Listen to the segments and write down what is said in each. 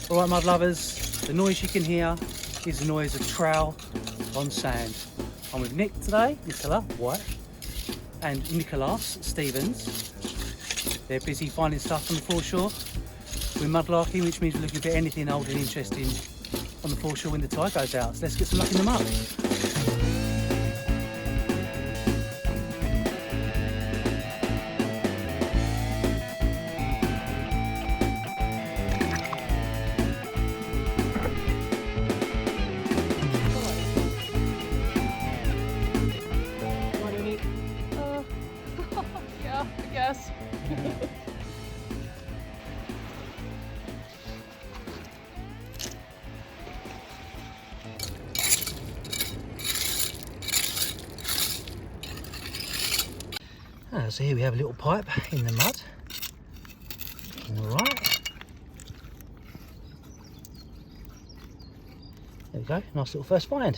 Alright mud lovers, the noise you can hear is the noise of trowel on sand. I'm with Nick today, Nicola, White, and Nicolas, Stevens. They're busy finding stuff on the foreshore. We're mudlarking, which means we're looking for anything old and interesting on the foreshore when the tide goes out. So let's get some luck in the mud. Yeah, I guess. So here we have a little pipe in the mud. Alright. There we go, nice little first find.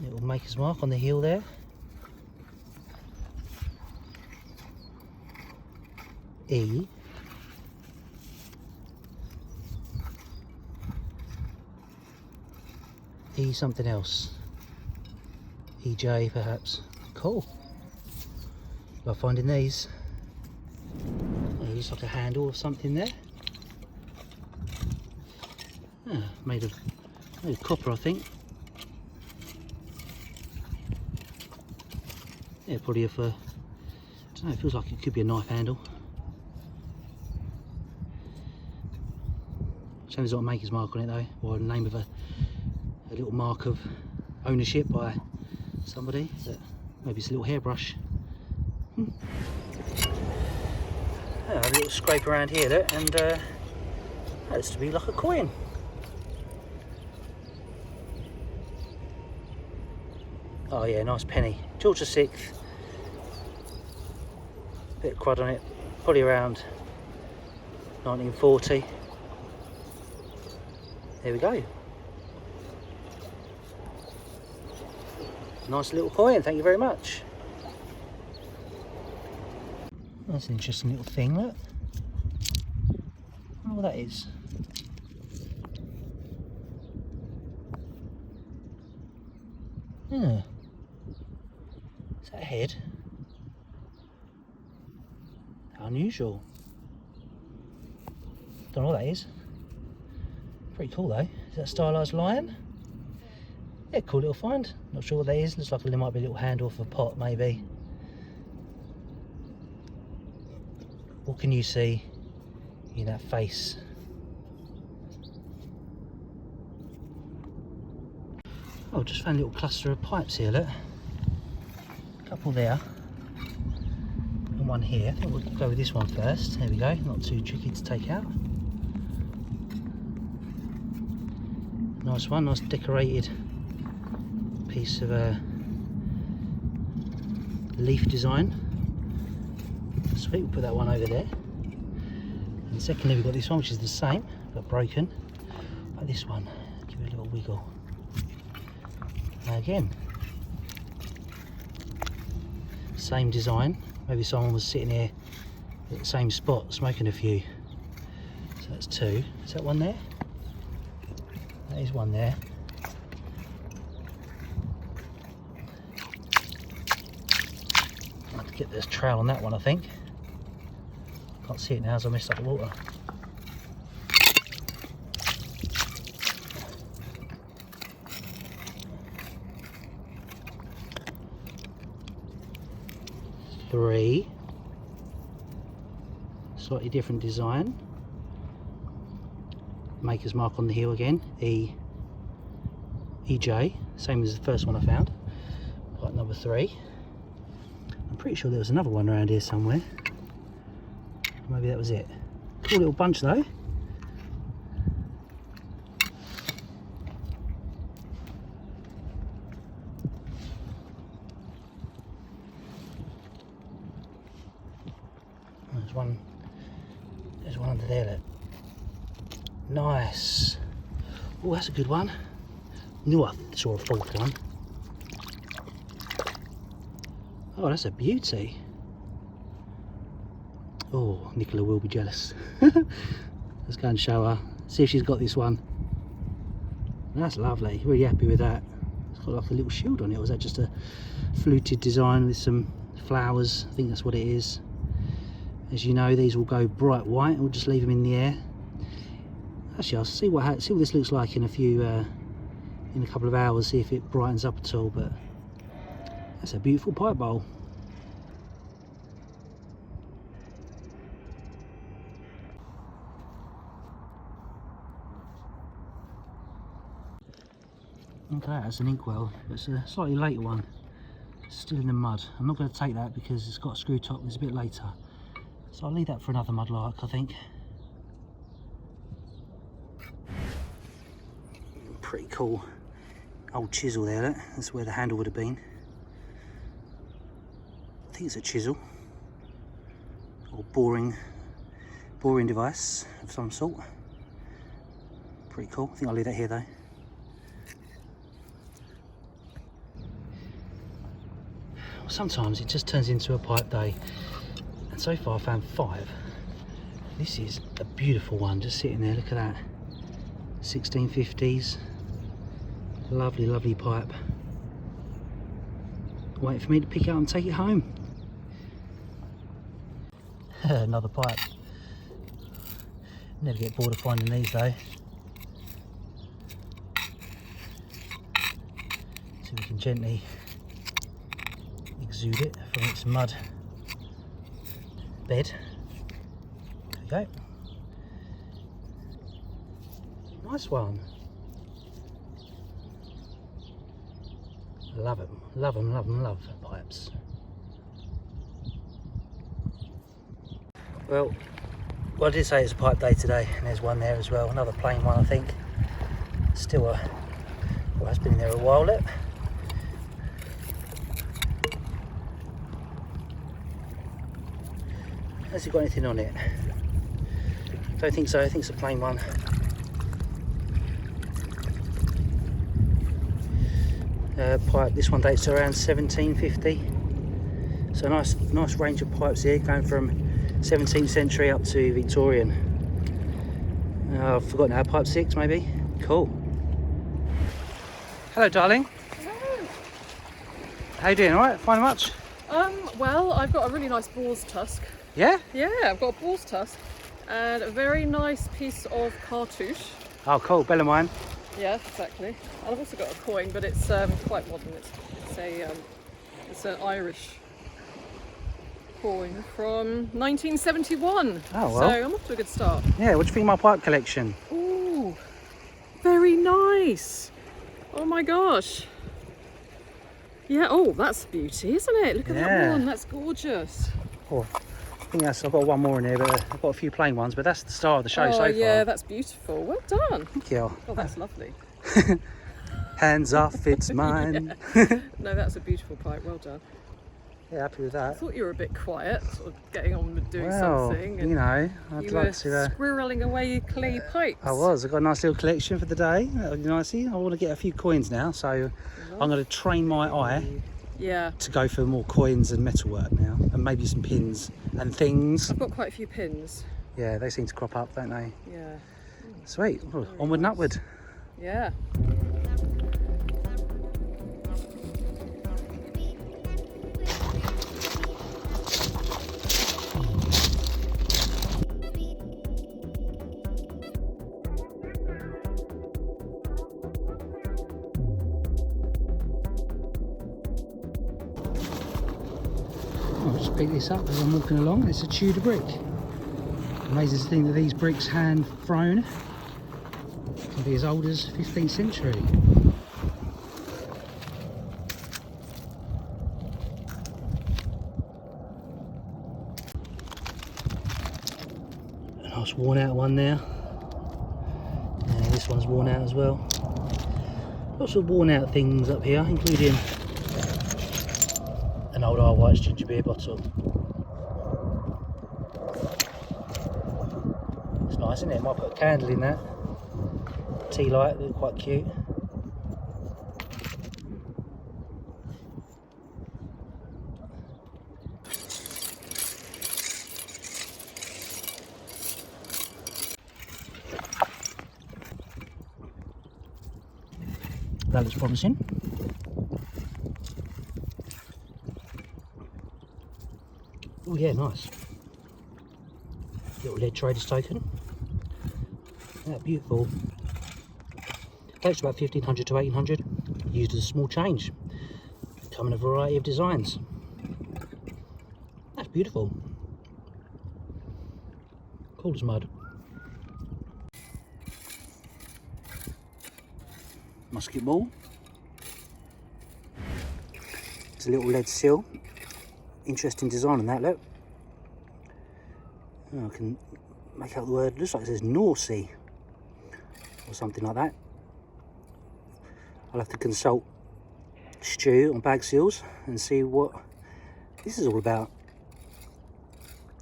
Little maker's mark on the heel there. E. E something else. EJ perhaps. Cool. By finding these. Oh, looks like a handle or something there. Ah, made of copper, I think. Yeah, probably if I don't know, it feels like it could be a knife handle. Shame there's not a maker's mark on it though, or the name of a little mark of ownership by somebody. But maybe it's a little hairbrush. Yeah, a little scrape around here, look, and that looks to be like a coin. Oh yeah, nice penny. George VI. Bit of crud on it, probably around 1940. There we go. Nice little coin, thank you very much. That's an interesting little thing, look. I wonder what that is. Yeah. Is that a head? How unusual. Don't know what that is. Pretty cool though. Is that a stylised lion? Yeah, cool little find. Not sure what that is. Looks like there might be a little handle for a pot, maybe. What can you see in that face? Oh, just found a little cluster of pipes here, look. A couple there. And one here. I think we'll go with this one first. There we go. Not too tricky to take out. Nice one, nice decorated piece of leaf design. Sweet, we'll put that one over there. And secondly, we've got this one, which is the same, but broken. Like this one, give it a little wiggle. And again, same design. Maybe someone was sitting here at the same spot, smoking a few. So that's two. Is that one there? That is one there. I'll have to get this trowel on that one, I think. Can't see it now as I messed up the water. Three. Slightly different design. Maker's mark on the heel again, EJ, same as the first one I found. Pipe number 3. I'm pretty sure there was another one around here somewhere. Maybe that was it. Cool little bunch though. There's one under there, look. Nice. Oh, that's a good one. Knew I saw a fourth one. Oh, that's a beauty. Oh, Nicola will be jealous. Let's go and show her. See if she's got this one. That's lovely. Really happy with that. It's got like a little shield on it. Or was that just a fluted design with some flowers? I think that's what it is. As you know, these will go bright white. We'll just leave them in the air. Actually, I'll see what this looks like in a couple of hours. See if it brightens up at all. But that's a beautiful pipe bowl. Okay, that's an inkwell. It's a slightly later one. Still in the mud. I'm not going to take that because it's got a screw top. It's a bit later. So I'll leave that for another mudlark, I think. Pretty cool old chisel there, look. That's where the handle would have been. I think it's a chisel or boring device of some sort. Pretty cool. I think I'll leave that here though. Sometimes it just turns into a pipe day, and so far I found 5. This is a beautiful one just sitting there. Look at that, 1650s. Lovely, lovely pipe. Wait for me to pick it up and take it home. Another pipe. Never get bored of finding these though. So we can gently exude it from its mud bed. There we go. Nice one. Love them, love them, love them, love pipes. Well, I did say it's a pipe day today, and there's one there as well. Another plain one, I think. Still well, it's been in there a while. Look. Has it got anything on it? Don't think so. I think it's a plain one. Pipe. This one dates to around 1750. So nice range of pipes here, going from 17th century up to Victorian. I've forgotten how. Pipe 6 maybe. Cool. Hello, darling. Hello. How you doing? All right? Finding much? Well, I've got a really nice boar's tusk. Yeah? Yeah, I've got a boar's tusk and a very nice piece of cartouche. Oh, cool. BELLARMINE. Yeah, exactly. And I've also got a coin, but it's quite modern. It's an Irish coin from 1971. Oh, well. So I'm off to a good start. Yeah, what do you think of my pipe collection? Ooh, very nice. Oh my gosh. Yeah, oh, that's beauty, isn't it? Look at that one, that's gorgeous. Oh, I think I've got one more in here, but I've got a few plain ones, but that's the star of the show so far. Yeah, that's beautiful. Well done. Thank you. Oh, that's lovely. Hands off, it's mine. No, that's a beautiful pipe. Well done. Yeah, happy with I that. thought you were a bit quiet, sort of getting on with doing Well, something. And you know, I'd you like were to... squirreling away clay pipes. I was. I've got a nice little collection for the day. That'll be nicey. I want to get a few coins now, so I'm going to train my eye to go for more coins and metalwork now, and maybe some pins and things. I've got quite a few pins. Yeah, they seem to crop up, don't they? Yeah. Sweet. Oh, onward and upward. Yeah. I'll just pick this up as I'm walking along. It's a Tudor brick. Amazing to think that these bricks hand thrown can be as old as 15th century. A nice worn out one there. Yeah, this one's worn out as well. Lots of worn out things up here, including an old White's ginger beer bottle. It's nice, isn't it? Might put a candle in that. Tea light, they're quite cute. That looks promising. Oh yeah, nice. Little lead trader's token. Yeah, beautiful. Takes about 1500 to 1800. Used as a small change. Come in a variety of designs. That's beautiful. Cool as mud. Musket ball. It's a little lead seal. Interesting design on that, look. Oh, I can make out the word, looks like it says Norsey or something like that. I'll have to consult Stu on bag seals and see what this is all about.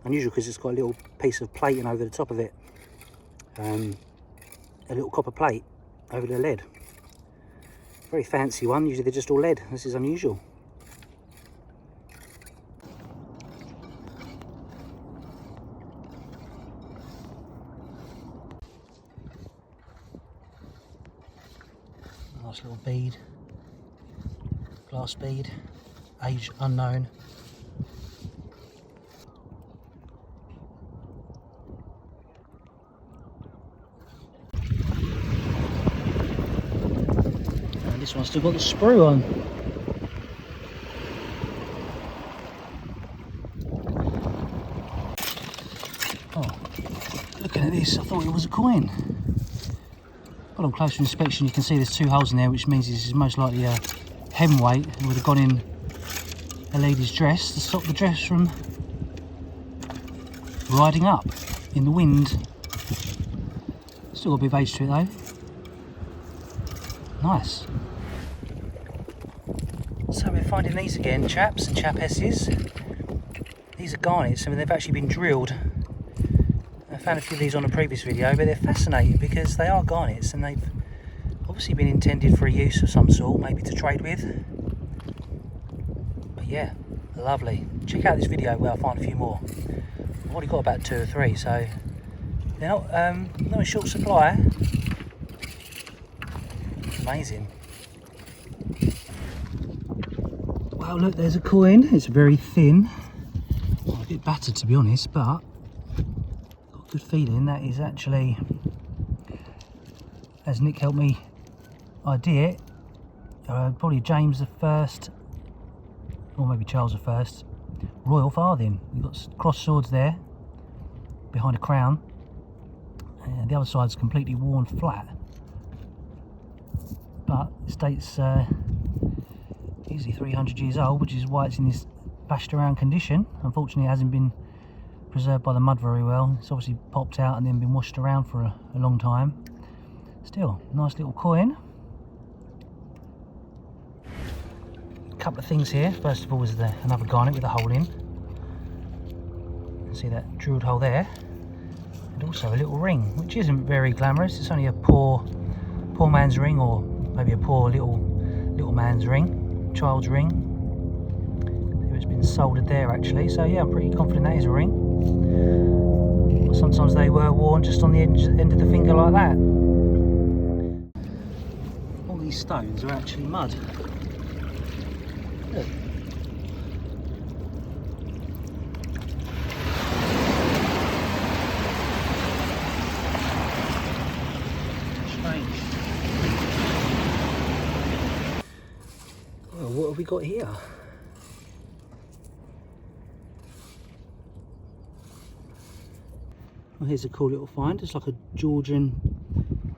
Unusual because it's got a little piece of plating over the top of it. A little copper plate over the lead. Very fancy one, usually they're just all lead. This is unusual. Nice little bead, glass bead, age unknown. And this one's still got the sprue on. Oh, looking at this, I thought it was a coin. But on closer inspection you can see there's 2 holes in there, which means this is most likely a hemweight. It would have gone in a lady's dress to stop the dress from riding up in the wind. Still got a bit of age to it though. Nice. So we're finding these again, chaps and chapesses. These are garnets. I mean, they've actually been drilled. I found a few of these on a previous video, but they're fascinating because they are garnets and they've obviously been intended for a use of some sort, maybe to trade with. But yeah, lovely. Check out this video where I find a few more. I've already got about 2 or 3, so they're not in short supply. Amazing. Wow, look, there's a coin. It's very thin. Well, a bit battered to be honest, but good feeling that is actually, as Nick helped me idea it, probably James I, or maybe Charles I, royal farthing. You've got cross swords there behind a crown, and the other side's completely worn flat, but it states easily 300 years old, which is why it's in this bashed around condition. Unfortunately it hasn't been preserved by the mud very well. It's obviously popped out and then been washed around for a long time. Still, nice little coin. A couple of things here. First of all is another garnet with a hole in. You can see that drilled hole there. And also a little ring, which isn't very glamorous. It's only a poor man's ring, or maybe a poor little man's ring, child's ring. It's been soldered there actually, so yeah, I'm pretty confident that is a ring. Sometimes they were worn just on the end of the finger like that. All these stones are actually mud. Look. Strange. Well, what have we got here? Well, here's a cool little find. It's like a Georgian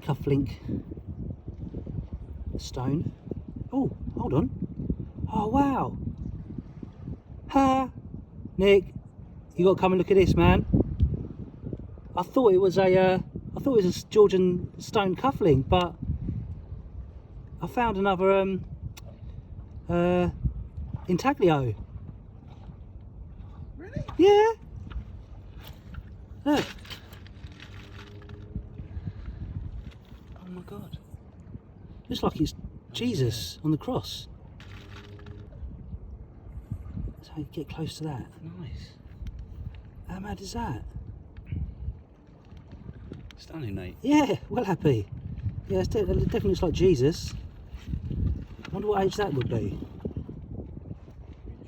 cufflink stone. Oh, hold on. Oh wow. Ha! Nick, you got to come and look at this, man. I thought it was a Georgian stone cufflink, but I found another Intaglio. Really? Yeah. Look. Oh my god. Looks like it's Jesus on the cross. That's how you get close to that. Nice. How mad is that? Stunning, mate. Yeah, well happy. Yeah, it definitely looks like Jesus. wonder what age that would be.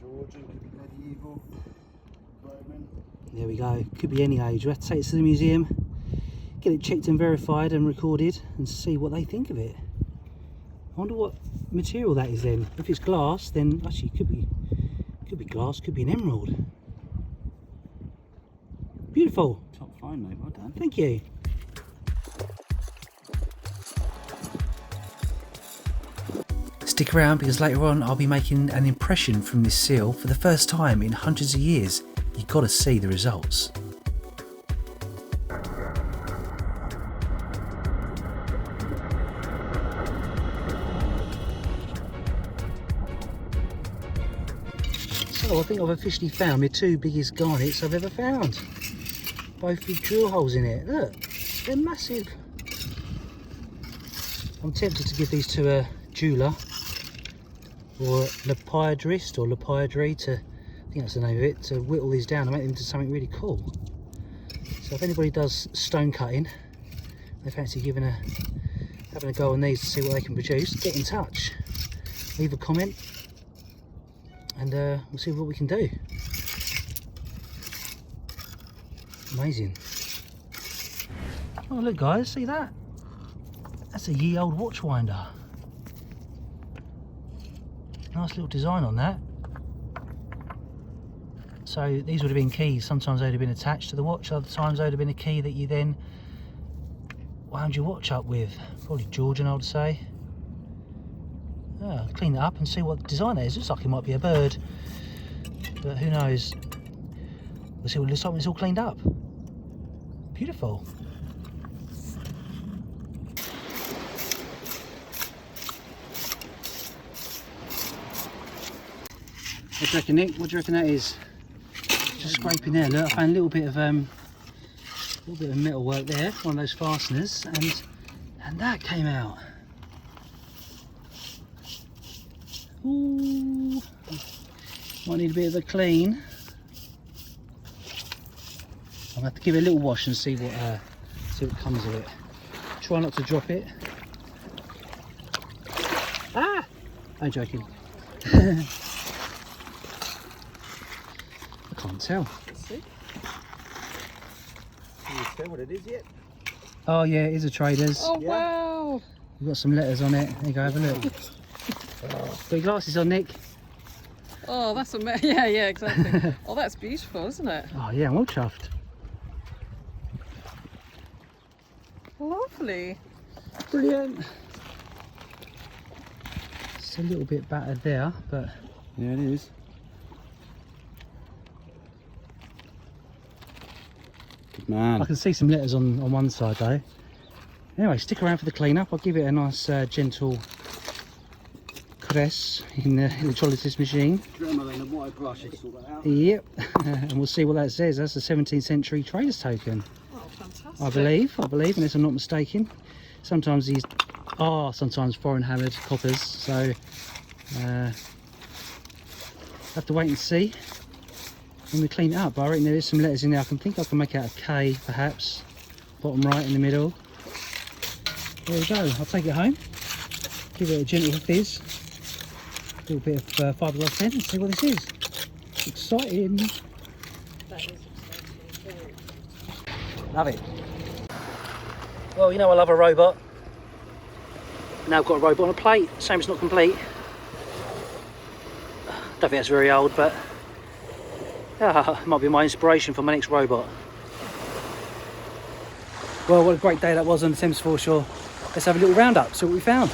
Georgian, could be medieval, Roman. There we go. Could be any age. We have to take it to the museum, get it checked and verified and recorded, and see what they think of it. I wonder what material that is then. If it's glass, then actually it could be glass, could be an emerald. Beautiful. Top fine, mate. Well done. Thank you. Stick around because later on I'll be making an impression from this seal for the first time in hundreds of years. You've got to see the results. So I think I've officially found my two biggest garnets I've ever found. Both with drill holes in it. Look, they're massive. I'm tempted to give these to a jeweller or LAPIDARIST or LAPIDARY to, I think that's the name of it, to whittle these down and make them into something really cool. So if anybody does stone cutting, they fancy having a go on these to see what they can produce, get in touch, leave a comment, and we'll see what we can do. Amazing. Oh look guys, see that? That's a ye old watch winder. Nice little design on that. So these would have been keys. Sometimes they'd have been attached to the watch, other times they'd have been a key that you then wound your watch up with. Probably Georgian, I would say. Clean it up and see what design that is. Looks like it might be a bird, but who knows. We'll see what it looks like when it's all cleaned up. Beautiful. What do you reckon, Nick? What do you reckon that is? Just scraping there. Look, I found a little bit of metal work there, one of those fasteners, and that came out. Ooh, might need a bit of a clean. I'll have to give it a little wash and see what comes of it. Try not to drop it. Ah! I'm joking. I can't tell. Let's see. Can you tell what it is yet? Oh yeah, it is a trader's. Oh Yeah. wow! You've got some letters on it. There you go, have a look. Got your glasses on, Nick? Oh, that's amazing. Yeah, yeah, exactly. Oh, that's beautiful, isn't it? Oh yeah, I'm all chuffed. Lovely. Brilliant. It's a little bit battered there, but Yeah, it is. Good man. I can see some letters on one side though. Anyway, stick around for the clean-up. I'll give it a nice gentle caress in the electrolysis machine. Adrenaline and white brush to sort that out. Yep, and we'll see what that says. That's a 17th century trader's token. Oh, fantastic. I believe, unless I'm not mistaken. Sometimes these are sometimes foreign hammered coppers, so have to wait and see when we clean it up. But I reckon there is some letters in there. I think I can make out a K perhaps, bottom right in the middle. There we go. I'll take it home, give it a gentle fizz, a little bit of fiberglass pen, and see what this is. Exciting. That is exciting. Love it. Well, you know I love a robot. Now I've got a robot on a plate. Shame it's not complete. Don't think that's very old, but it might be my inspiration for my next robot. Well, what a great day that was on the Thames foreshore. Let's have a little roundup, see what we found.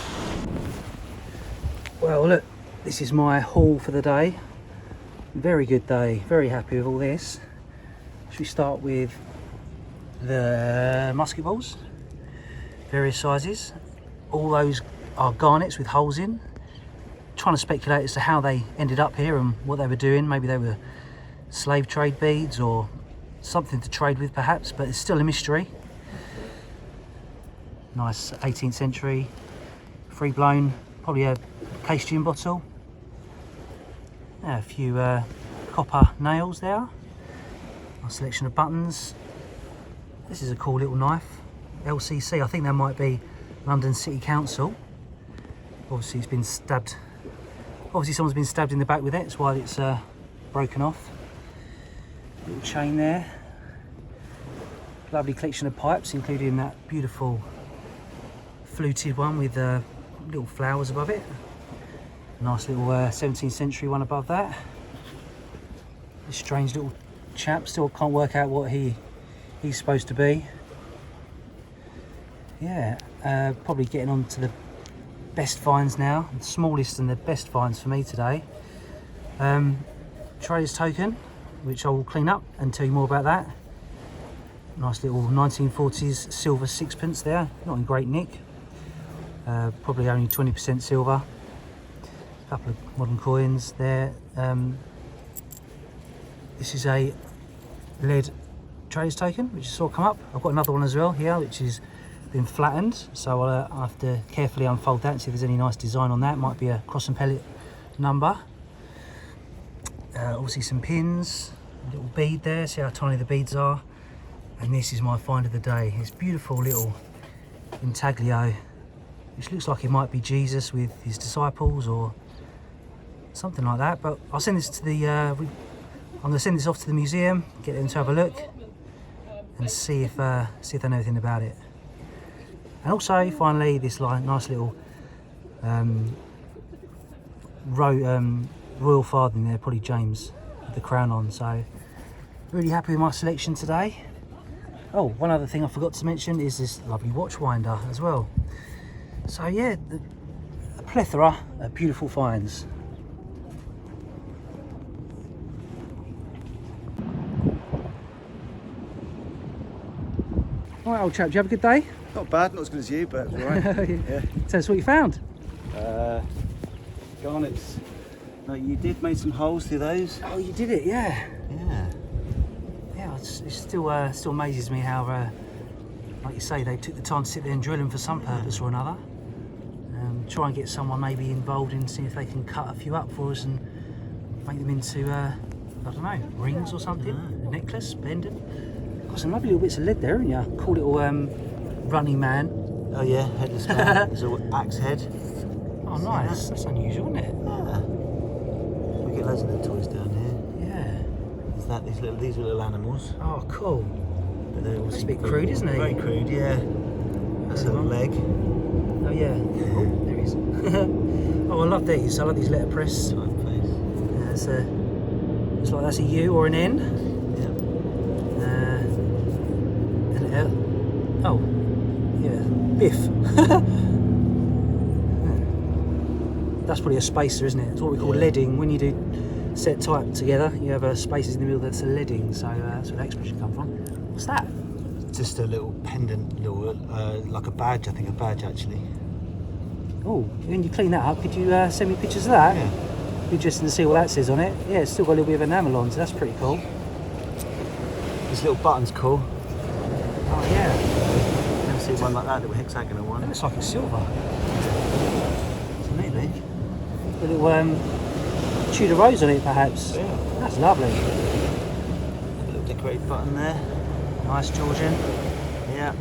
Well, look, this is my haul for the day. Very good day, very happy with all this. Should we start with the musket balls? Various sizes. All those are garnets with holes in. Trying to speculate as to how they ended up here and what they were doing. Maybe they were slave trade beads or something to trade with perhaps, but it's still a mystery. Nice 18th century, free blown, probably a case gin bottle. A few copper nails there. A selection of buttons. This is a cool little knife. LCC, I think that might be London City Council. Obviously it's been stabbed. Obviously someone's been stabbed in the back with it. That's why it's broken off. Little chain there. Lovely collection of pipes, including that beautiful fluted one with little flowers above it. Nice little 17th century one above that. This strange little chap, still can't work out what he's supposed to be. Yeah, probably getting on to the best finds now, the smallest and the best finds for me today. Trader's token, which I will clean up and tell you more about that. Nice little 1940s silver sixpence there, not in great nick. Probably only 20% silver. A couple of modern coins there. This is a lead trader's token, which I saw come up. I've got another one as well here, which is been flattened, so I'll have to carefully unfold that and see if there's any nice design on that. Might be a cross and pellet number. Obviously some pins, a little bead there, see how tiny the beads are. And this is my find of the day. This beautiful little intaglio, which looks like it might be Jesus with his disciples or something like that. But I'll send this to the I'm going to send this off to the museum, get them to have a look and see if they know anything about it. And also, finally, this nice little royal farthing there, probably James, with the crown on. So, really happy with my selection today. Oh, one other thing I forgot to mention is this lovely watch winder as well. So yeah, a plethora of beautiful finds. All right, old chap, did you have a good day? Not bad, not as good as you, but it's all right. Yeah. Tell us what you found. Garnets. No, you did make some holes through those. Oh, you did it, yeah. Yeah. Yeah, it still amazes me how, like you say, they took the time to sit there and drill them for some purpose or another. Try and get someone maybe involved in seeing if they can cut a few up for us and make them into, I don't know, rings or something, a necklace, pendant. Got some lovely little bits of lead there, haven't you? Cool little running man. Oh yeah, headless man. There's an axe head. Oh nice, that's unusual, isn't it? Yeah. We get loads of little toys down here. Yeah. There's that, these are little animals. Oh cool. But they're That's a bit crude, isn't it? Very crude, yeah. That's a leg. Oh yeah. Oh, there he is. Oh, I love these. I love these letterpress. Typeface. Yeah, it's like that's a U or an N. Yeah. And an L. Oh, yeah, Biff. That's probably a spacer, isn't it? It's what we call leading. When you do set type together, you have spaces in the middle that's a leading. So that's where that expression comes from. What's that? Just a little pendant, little like a badge. I think a badge actually. Oh, when you clean that up, could you send me pictures of that? Yeah. Be interesting to see what that says on it. Yeah, it's still got a little bit of enamel on, so that's pretty cool. This little button's cool. Oh yeah. Never seen one like that, little hexagonal one. It looks like it's silver. It's neat. A little Tudor rose on it, perhaps. Yeah. That's lovely. A little decorated button there. Nice Georgian. Yeah.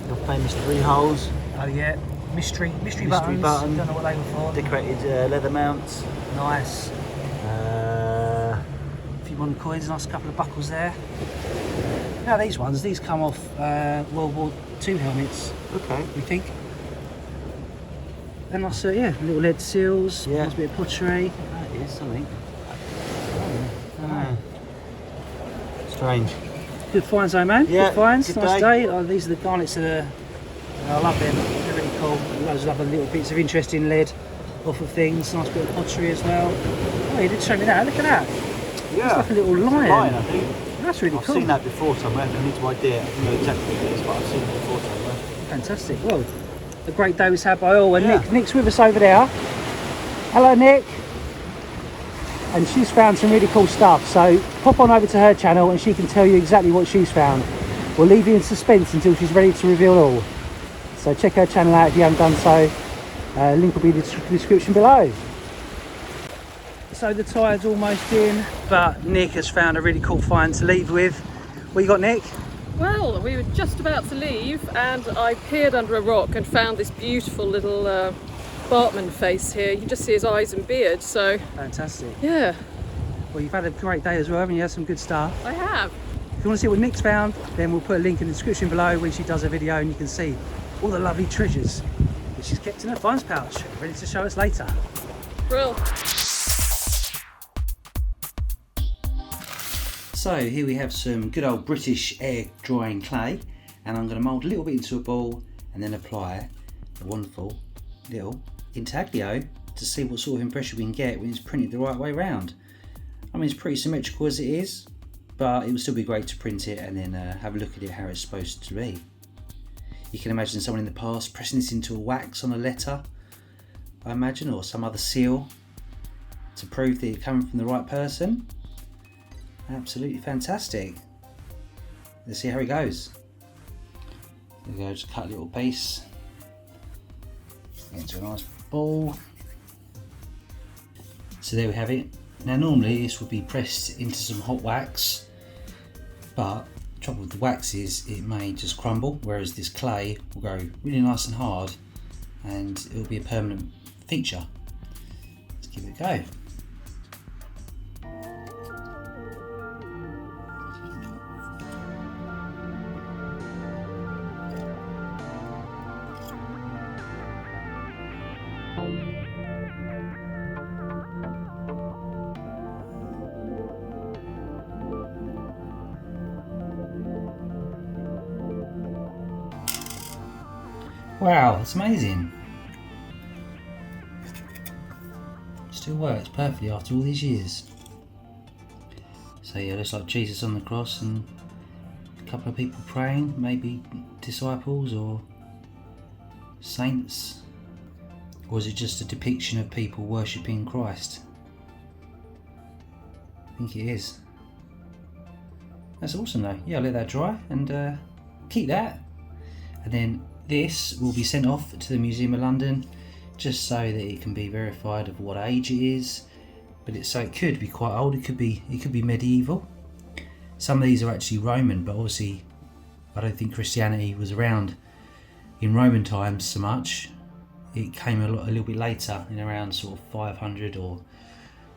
Your famous 3 holes. Oh yeah. Mystery buttons. Button. Don't know what they were for. Decorated leather mounts. Nice. A few modern coins, nice couple of buckles there. Now these come off World War II helmets. Okay. We think. And nice, yeah, little lead seals. Yeah. Nice bit of pottery. That is something. Oh. Strange. Good finds though, man. Yeah, good finds. good Nice day. day. Oh, these are the garnets that are. I love them. They're really cool. Loads of other little bits of interesting lead off of things. Nice bit of pottery as well. Oh, you did show me that. Look at that. Yeah. It's like a little lion. Lion, I think. That's really I've cool. seen that before somewhere. I have no idea. I don't know exactly what it is, but I've seen it before somewhere. Fantastic. Well, a great day was had by all. And Yeah. Nick's with us over there. Hello, Nick. And she's found some really cool stuff. So pop on over to her channel and she can tell you exactly what she's found. We'll leave you in suspense until she's ready to reveal all. So check her channel out if you haven't done so. Link will be in the description below. So the tide's almost in, but Nick has found a really cool find to leave with. What you got, Nick? Well, we were just about to leave and I peered under a rock and found this beautiful little Bartmann face here. You can just see his eyes and beard, so Fantastic. yeah. Well, you've had a great day as well, haven't you? Had some good stuff. I have. If you want to see what Nick's found, then we'll put a link in the description below when she does a video, and you can see all the lovely treasures that she's kept in her finds pouch, ready to show us later. Brill. So here we have some good old British air drying clay, and I'm going to mould a little bit into a ball and then apply a wonderful little intaglio to see what sort of impression we can get when it's printed the right way round. I mean, it's pretty symmetrical as it is, but it would still be great to print it and then have a look at it how it's supposed to be. You can imagine someone in the past pressing this into a wax on a letter, I imagine, or some other seal to prove that it's coming from the right person. Absolutely fantastic. Let's see how it goes. There we go, just cut a little piece into a nice ball. So there we have it. Now normally this would be pressed into some hot wax, but the trouble with the wax is it may just crumble, whereas this clay will go really nice and hard and it will be a permanent feature. Let's give it a go. Wow, that's amazing. Still works perfectly after all these years. So yeah, looks like Jesus on the cross and a couple of people praying, maybe disciples or saints. Or is it just a depiction of people worshipping Christ? I think it is. That's awesome though. Yeah, I'll let that dry and keep that. And then this will be sent off to the Museum of London just so that it can be verified of what age it is. But so it could be quite old, it could be medieval. Some of these are actually Roman, but obviously I don't think Christianity was around in Roman times so much. It came a little bit later, in around sort of 500 or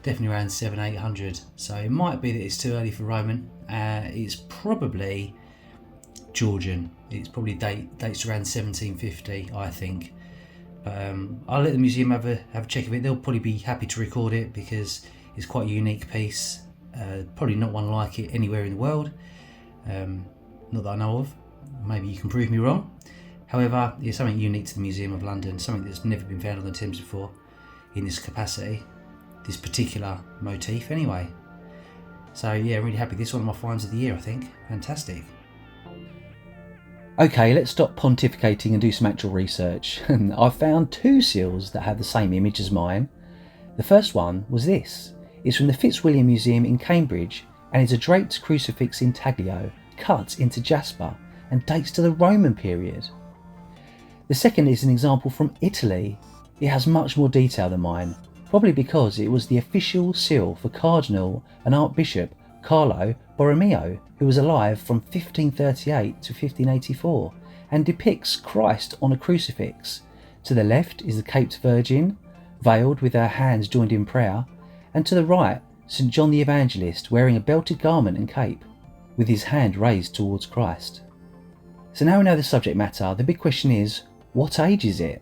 definitely around 700-800. So it might be that it's too early for Roman. It's probably Georgian. It's probably dates around 1750, I think. I'll let the museum have a check of it. They'll probably be happy to record it because it's quite a unique piece. Probably not one like it anywhere in the world. Not that I know of. Maybe you can prove me wrong. However, it's something unique to the Museum of London, something that's never been found on the Thames before in this capacity, this particular motif anyway. So yeah, really happy. This is one of my finds of the year, I think. Fantastic. Okay, let's stop pontificating and do some actual research. I've found two seals that have the same image as mine. The first one was this. It's from the Fitzwilliam Museum in Cambridge and is a draped crucifix intaglio cut into jasper and dates to the Roman period. The second is an example from Italy. It has much more detail than mine, probably because it was the official seal for Cardinal and Archbishop Carlo Borromeo, who was alive from 1538 to 1584 and depicts Christ on a crucifix. To the left is the Caped Virgin, veiled with her hands joined in prayer, and to the right, St. John the Evangelist wearing a belted garment and cape, with his hand raised towards Christ. So now we know the subject matter, the big question is, what age is it?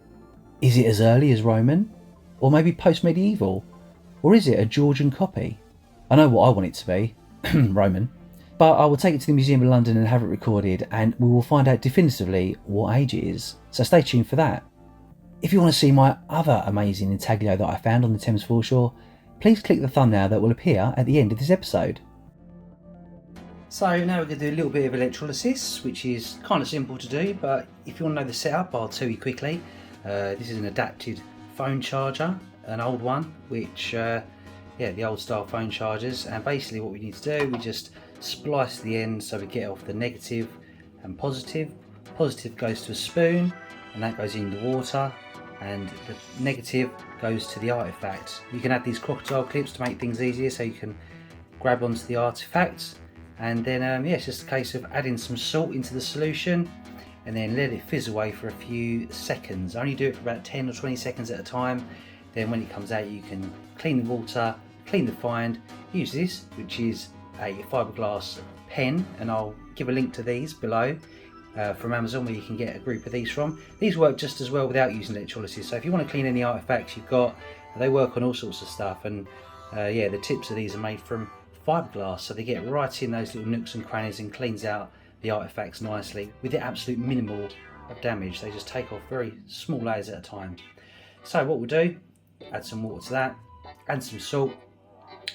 Is it as early as Roman? Or maybe post-medieval? Or is it a Georgian copy? I know what I want it to be, Roman, but I will take it to the Museum of London and have it recorded, and we will find out definitively what age it is, so stay tuned for that. If you want to see my other amazing intaglio that I found on the Thames foreshore, please click the thumbnail that will appear at the end of this episode. So now we're going to do a little bit of electrolysis, which is kind of simple to do, but if you want to know the setup, I'll tell you quickly. This is an adapted phone charger, an old one, which, the old style phone chargers, and basically what we need to do, we just splice the ends so we get off the negative and positive. Positive goes to a spoon, and that goes in the water, and the negative goes to the artifact. You can add these crocodile clips to make things easier so you can grab onto the artifact. And then it's just a case of adding some salt into the solution and then let it fizz away for a few seconds. Only do it for about 10 or 20 seconds at a time. Then when it comes out, you can clean the water, clean the find, use this, which is a fiberglass pen, and I'll give a link to these below from Amazon, where you can get a group of these from. These work just as well without using electrolysis, so if you want to clean any artifacts you've got, they work on all sorts of stuff. And yeah, the tips of these are made from fiberglass, so they get right in those little nooks and crannies and cleans out the artifacts nicely with the absolute minimal of damage. They just take off very small layers at a time. So what we'll do, add some water to that, add some salt,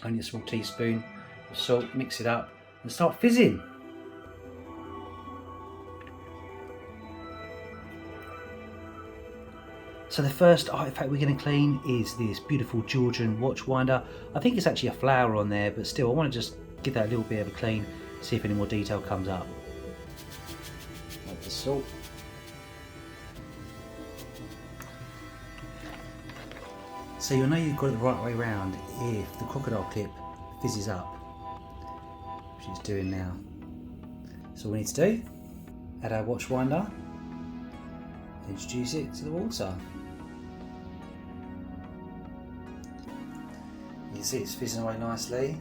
only a small teaspoon of salt, mix it up and start fizzing. So the first artifact we're going to clean is this beautiful Georgian watch winder. I think it's actually a flower on there, but still I want to just give that a little bit of a clean, see if any more detail comes up. Add the salt. So you'll know you've got it the right way round if the crocodile clip fizzes up, which it's doing now. So all we need to do, add our watch winder, introduce it to the water. You can see it's fizzing away nicely.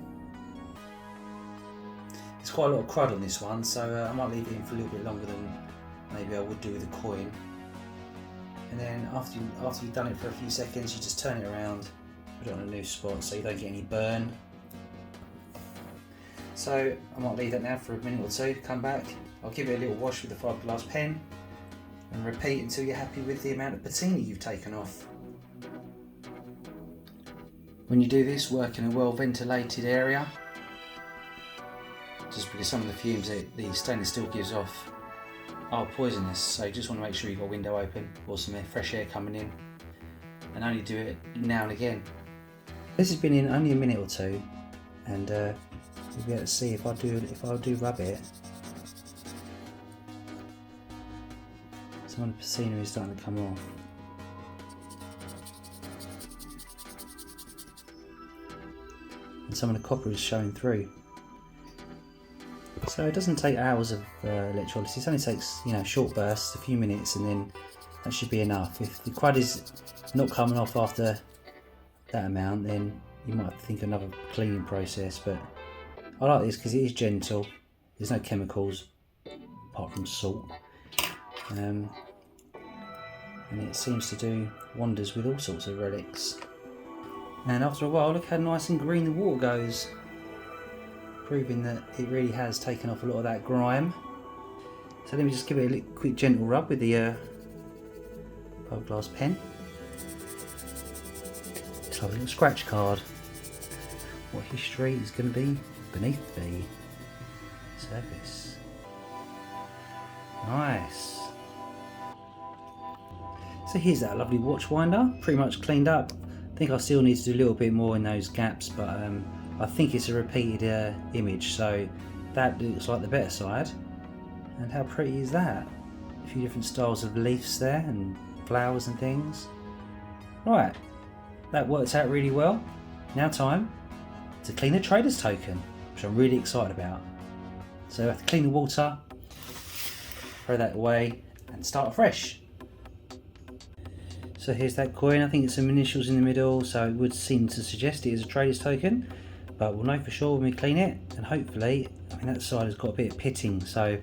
There's quite a lot of crud on this one, so I might leave it in for a little bit longer than maybe I would do with a coin. And then after you've done it for a few seconds, you just turn it around, put it on a new spot so you don't get any burn. So I might leave that now for a minute or two, come back, I'll give it a little wash with the fiberglass pen and repeat until you're happy with the amount of patina you've taken off. When you do this, work in a well ventilated area, just because some of the fumes that the stainless steel gives off are poisonous, so you just want to make sure you've got a window open or some fresh air coming in, and only do it now and again. This has been in only a minute or two, and you'll be able to see if I do rub it, some of the patina is starting to come off. And some of the copper is showing through. So it doesn't take hours of electrolysis, it only takes, you know, short bursts, a few minutes, and then that should be enough. If the crud is not coming off after that amount, then you might have to think another cleaning process, but I like this because it is gentle, there's no chemicals apart from salt, and it seems to do wonders with all sorts of relics. And after a while, look how nice and green the water goes, proving that it really has taken off a lot of that grime. So let me just give it a quick gentle rub with the fiberglass pen. It's like a little scratch card. What history is going to be beneath the surface. Nice. So here's that lovely watch winder, pretty much cleaned up. I think I still need to do a little bit more in those gaps, but I think it's a repeated image, so that looks like the better side. And how pretty is that? A few different styles of leaves there and flowers and things. Right, that works out really well. Now time to clean a trader's token, which I'm really excited about. So I have to clean the water, throw that away and start afresh. So here's that coin, I think it's some initials in the middle, so it would seem to suggest it is a trader's token, but we'll know for sure when we clean it, and hopefully, I mean, that side has got a bit of pitting, so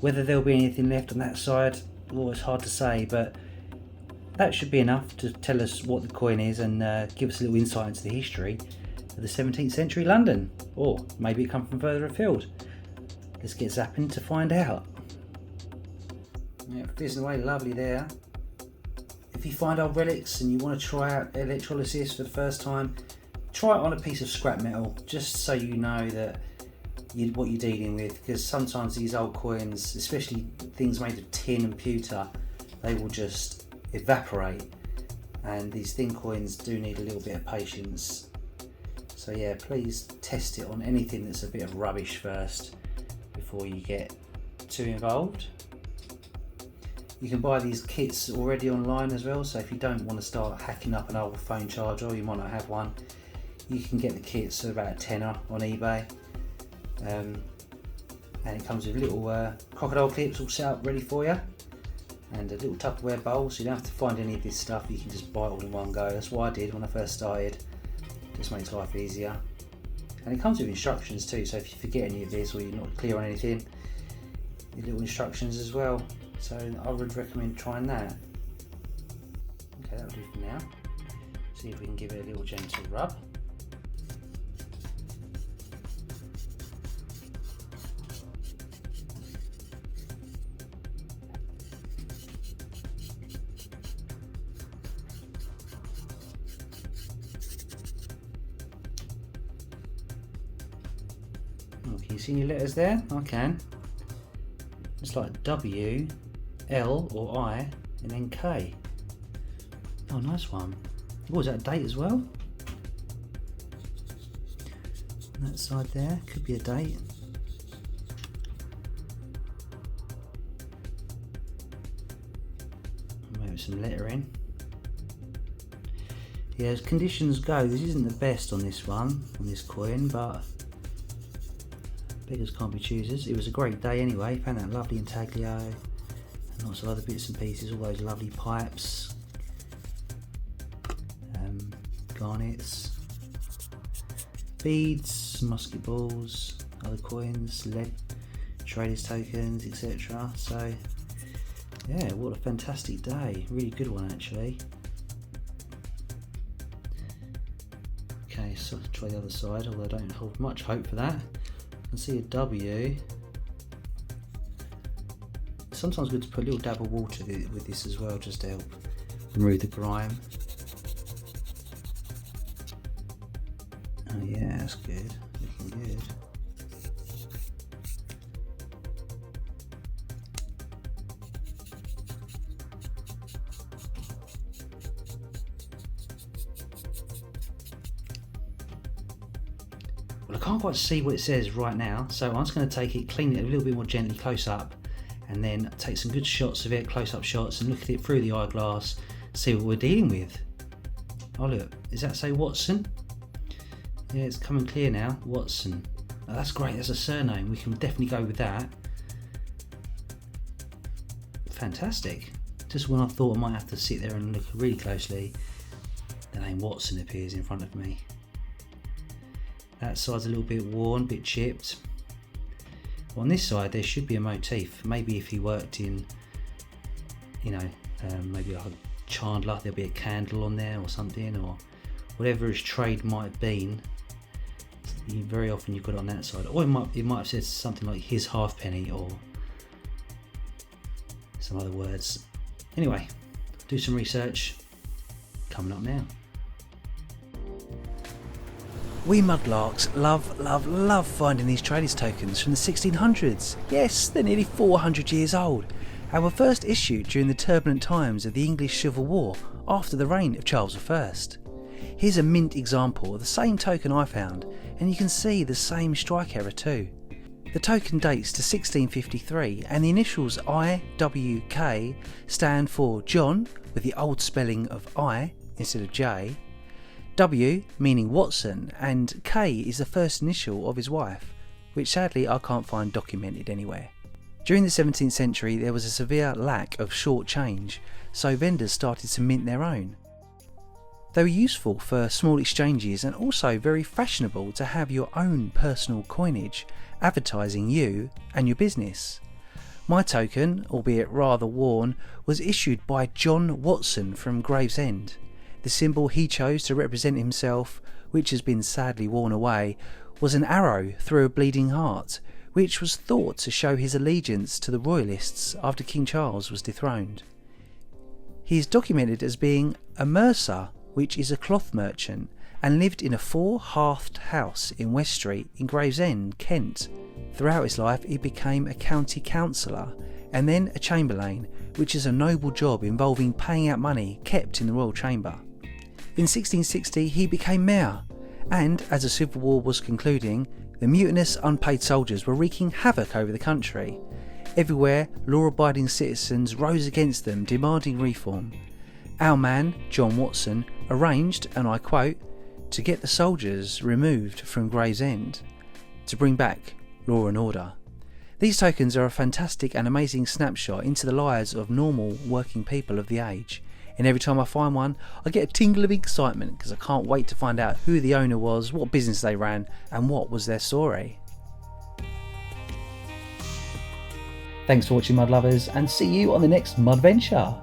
whether there'll be anything left on that side, well, it's hard to say, but that should be enough to tell us what the coin is and give us a little insight into the history of the 17th century London, or maybe it come from further afield. Let's get zapping to find out. Yeah, fizzing away lovely there. If you find old relics and you want to try out electrolysis for the first time, try it on a piece of scrap metal, just so you know that what you're dealing with, because sometimes these old coins, especially things made of tin and pewter, they will just evaporate, and these thin coins do need a little bit of patience. So yeah, please test it on anything that's a bit of rubbish first before you get too involved. You can buy these kits already online as well, so if you don't want to start hacking up an old phone charger, or you might not have one, you can get the kits for about a tenner on eBay. And it comes with little crocodile clips all set up ready for you. and a little Tupperware bowl, so you don't have to find any of this stuff. You can just buy it all in one go. That's what I did when I first started. Just makes life easier. And it comes with instructions too, so if you forget any of this or you're not clear on anything, your little instructions as well. So I would recommend trying that. Okay, that'll do for now. See if we can give it a little gentle rub. Can you see any letters there? I can. It's like W, L or I, and then K. Oh, nice one. Oh, is that a date as well? On that side there, could be a date. Maybe some lettering. Yeah, as conditions go, this isn't the best on this one, on this coin, but beggars can't be choosers. It was a great day anyway. Found that lovely intaglio and lots of other bits and pieces, all those lovely pipes, garnets, beads, musket balls, other coins, lead, traders tokens, etc. So yeah, what a fantastic day. Really good one actually. Okay, so I'll try the other side, although I don't hold much hope for that. I can see a W. Sometimes good to put a little dab of water with this as well, just to help remove the grime. Oh yeah, that's good, looking good. Well, I can't quite see what it says right now, so I'm just going to take it, clean it a little bit more gently close up, and then take some good shots of it, close up shots, and look at it through the eyeglass, see what we're dealing with. Oh look, does that say Watson? Yeah, it's coming clear now, Watson. Oh, that's great, that's a surname, we can definitely go with that. Fantastic. Just when I thought I might have to sit there and look really closely, the name Watson appears in front of me. That side's a little bit worn, a bit chipped. Well, on this side there should be a motif. Maybe if he worked in, you know, maybe like a chandler, there'll be a candle on there or something, or whatever his trade might have been. Very often you've got it on that side, or it might have said something like his halfpenny or some other words. Anyway, do some research. Coming up now. We Mudlarks love finding these traders tokens from the 1600s. Yes, they're nearly 400 years old and were first issued during the turbulent times of the English Civil War after the reign of Charles I. Here's a mint example of the same token I found, and you can see the same strike error too. The token dates to 1653 and the initials IWK stand for John with the old spelling of I instead of J, W meaning Watson, and K is the first initial of his wife, which sadly I can't find documented anywhere. During the 17th century there was a severe lack of short change, so vendors started to mint their own. They were useful for small exchanges and also very fashionable to have your own personal coinage, advertising you and your business. My token, albeit rather worn, was issued by John Watson from Gravesend. The symbol he chose to represent himself, which has been sadly worn away, was an arrow through a bleeding heart, which was thought to show his allegiance to the Royalists after King Charles was dethroned. He is documented as being a mercer, which is a cloth merchant, and lived in a 4-hearthed house in West Street in Gravesend, Kent. Throughout his life he became a county councillor and then a chamberlain, which is a noble job involving paying out money kept in the royal chamber. In 1660 he became mayor, and as the Civil War was concluding, the mutinous unpaid soldiers were wreaking havoc over the country. Everywhere law-abiding citizens rose against them, demanding reform. Our man, John Watson, arranged, and I quote, to get the soldiers removed from Gravesend, to bring back law and order. These tokens are a fantastic and amazing snapshot into the lives of normal working people of the age, and every time I find one I get a tingle of excitement because I can't wait to find out who the owner was, what business they ran and what was their story. Thanks for watching, mud lovers, and see you on the next mud venture.